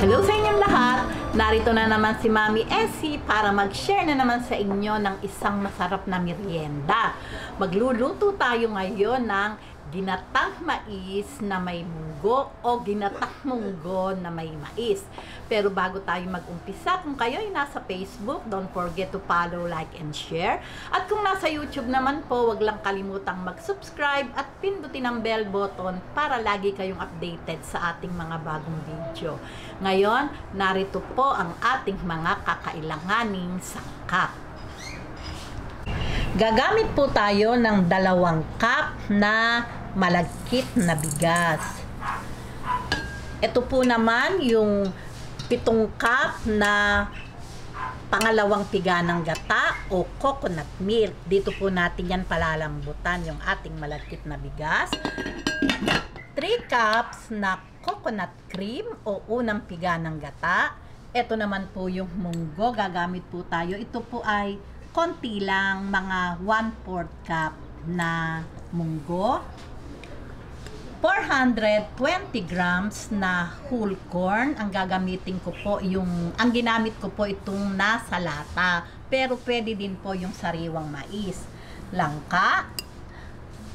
Hello sa inyong lahat! Narito na naman si Mami Essie para mag-share na naman sa inyo ng isang masarap na merienda. Magluluto tayo ngayon ng ginatang mais na may munggo o ginatang munggo na may mais. Pero bago tayo mag-umpisa, kung kayo ay nasa Facebook, don't forget to follow, like, and share. At kung nasa YouTube naman po, wag lang kalimutang mag-subscribe at pindutin ang bell button para lagi kayong updated sa ating mga bagong video. Ngayon, narito po ang ating mga kakailanganing sangkap. Gagamit po tayo ng 2 cup na malagkit na bigas. Ito po naman yung 7 cup na pangalawang piga ng gata o coconut milk. Dito po natin yan palalambutan yung ating malagkit na bigas. 3 cups na coconut cream o unang piga ng gata. Ito naman po yung munggo. Gagamit po tayo. Ito po ay konti lang, mga 1/4 cup na munggo. 420 grams na whole corn. Ang gagamitin ko po ang ginamit ko po itong nasa lata. Pero pwede din po yung sariwang mais. Langka.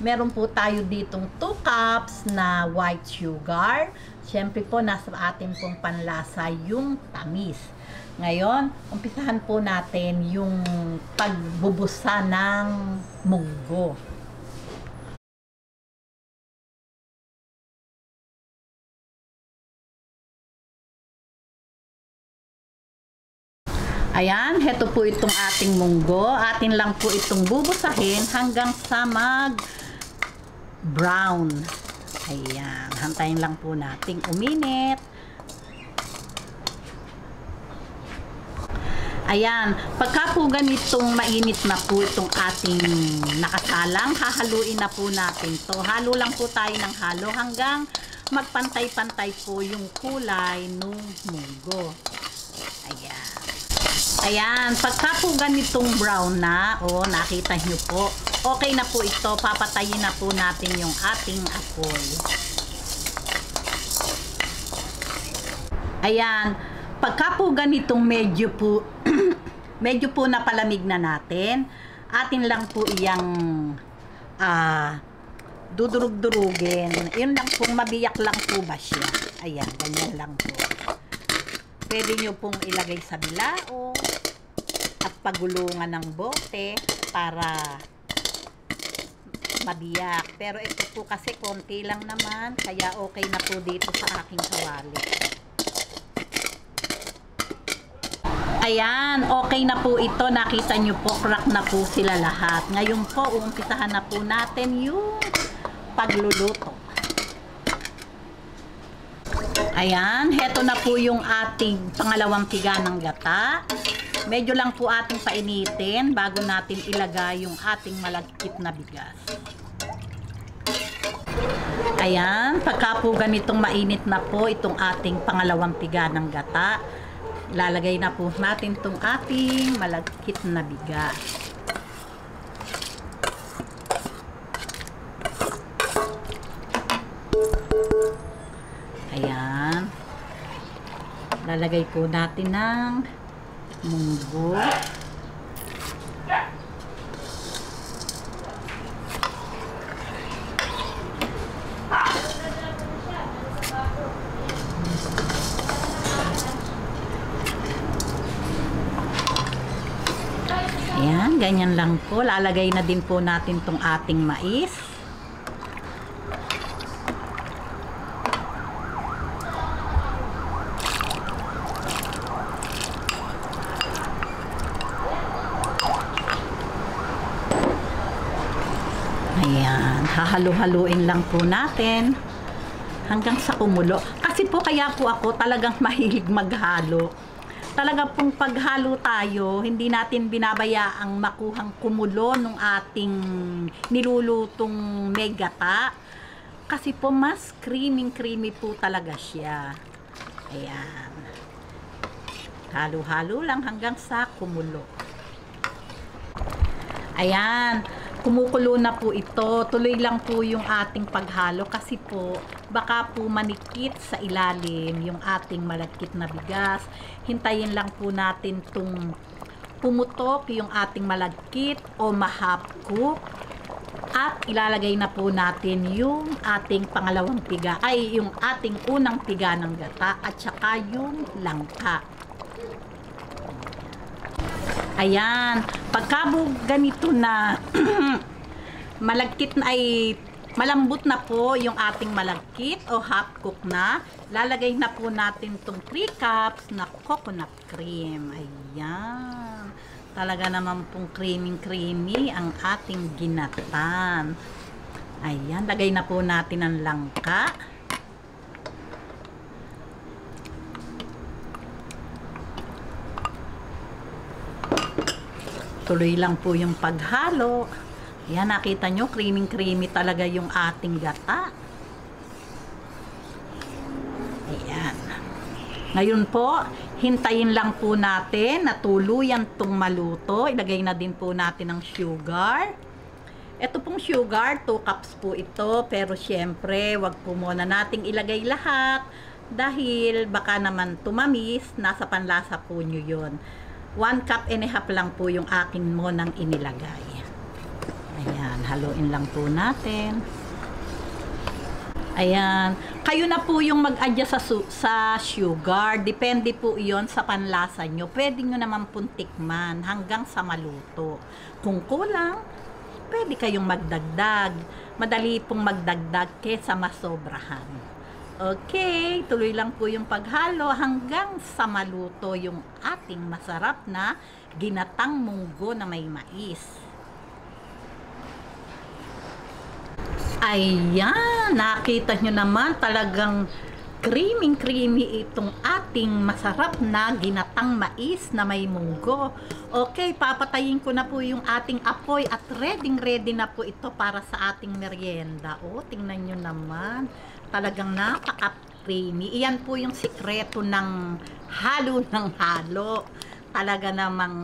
Meron po tayo ditong 2 cups na white sugar. Siyempre po nasa atin pong panlasa yung tamis. Ngayon, umpisahan po natin yung pagbubusa ng munggo. Ayan, heto po itong ating munggo. Atin lang po itong bubusahin hanggang sa mag-brown. Ayan, hantayin lang po nating uminit. Ayan, pagka po ganitong mainit na po itong ating nakasalang, hahaluin na po natin to. Halo lang po tayo ng halo hanggang magpantay-pantay po yung kulay ng munggo. Ayan. Ayan, pagka po ganitong brown na, nakita nyo po, okay na po ito. Papatayin na po natin yung ating apoy. Ayan, pagka po ganitong medyo po napalamig na natin, atin lang po iyang dudurug-durugin. Yun lang po, mabiyak lang po ba siya. Ayan, ganyan lang po. Pwede nyo pong ilagay sa bilao at pagulungan ng bote para mabiyak. Pero ito po kasi konti lang naman, kaya okay na po dito sa aking kawali. Ayan, okay na po ito. Nakita nyo po, crack na po sila lahat. Ngayon po, umpisahan na po natin yung pagluluto. Ayan, heto na po yung ating pangalawang piga ng gata. Medyo lang po ating painitin bago natin ilagay yung ating malagkit na bigas. Ayan, pagka po ganitong mainit na po itong ating pangalawang piga ng gata, lalagay na po natin itong ating malagkit na bigas. Ayan. Lalagay po natin ng munggo. Ayan, ganyan lang po. Lalagay na din po natin tong ating mais. Ayan, hahalo-haluin lang po natin hanggang sa kumulo. Kasi po kaya po ako talagang mahilig maghalo. Talaga pong paghalo tayo, hindi natin binabayaang makuhang kumulo ng ating nilulutong megata. Kasi po mas creamy po talaga siya. Ayan. Halo-halo lang hanggang sa kumulo. Ayan. Kumukulo na po ito. Tuloy lang po yung ating paghalo kasi po baka po manikit sa ilalim yung ating malagkit na bigas. Hintayin lang po natin tung pumutok yung ating malagkit o ma-half cook. At ilalagay na po natin yung ating pangalawang piga, ay yung ating unang piga ng gata at saka yung langka. Ayan, pagka ganito na malagkit na ay malambot na po yung ating malagkit o half cook na, lalagay na po natin tong 3 cups na coconut cream. Ayan. Talaga naman pong creamy ang ating ginatan. Ayan, lagay na po natin ang langka. Tuloy lang po yung paghalo. Ayan, nakita nyo, creamy talaga yung ating gata. Ayan. Ngayon po, hintayin lang po natin na tuluyan tong maluto. Ilagay na din po natin ang sugar. Ito pong sugar, 2 cups po ito. Pero syempre, wag po muna nating ilagay lahat. Dahil baka naman tumamis, nasa panlasa po nyo yun. 1 cup and a half lang po yung akin mo nang inilagay. Ayan, haluin lang po natin. Ayan. Kayo na po yung mag-adjust sa sugar. Depende po iyon sa panlasa nyo. Pwede nyo naman pong tikman hanggang sa maluto. Kung kulang, pwede kayong magdagdag. Madali pong magdagdag kesa masobrahan. Okay, tuloy lang po yung paghalo hanggang sa maluto yung ating masarap na ginatang munggo na may mais. Ayan, nakita nyo naman talagang creamy itong ating masarap na ginatang mais na may munggo. Okay, papatayin ko na po yung ating apoy at ready na po ito para sa ating merienda. O, tingnan nyo naman, talagang napaka-creamy. Iyan po yung sikreto ng halo ng halo. Talaga namang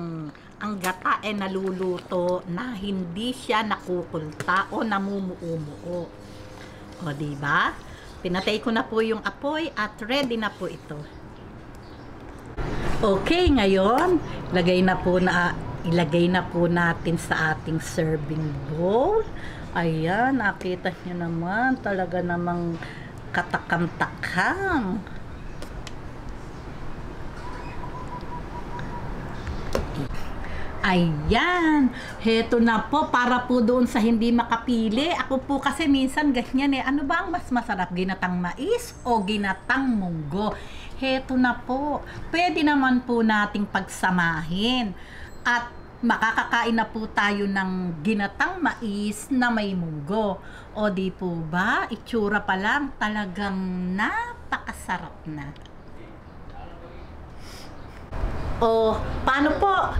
ang gata ay naluluto na hindi siya nakukulta o namumuo-muo. O, diba? Pinatay ko na po yung apoy at ready na po ito. Okay, ngayon, ilagay na po natin sa ating serving bowl. Ayan, nakita nyo naman, talaga namang katakam-takam. Ayan, heto na po para po doon sa hindi makapili. Ako po kasi minsan ganyan eh. Ano ba ang mas masarap? Ginatang mais o ginatang munggo? Heto na po. Pwede naman po nating pagsamahin. At makakakain na po tayo ng ginatang mais na may munggo. O di po ba? Itsura pa lang talagang napakasarap na. O, paano po?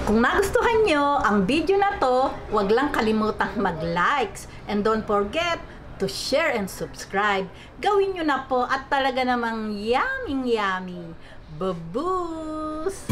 Kung nagustuhan nyo ang video na to, huwag lang kalimutang mag-likes. And don't forget to share and subscribe. Gawin nyo na po at talaga namang yummy. Babus!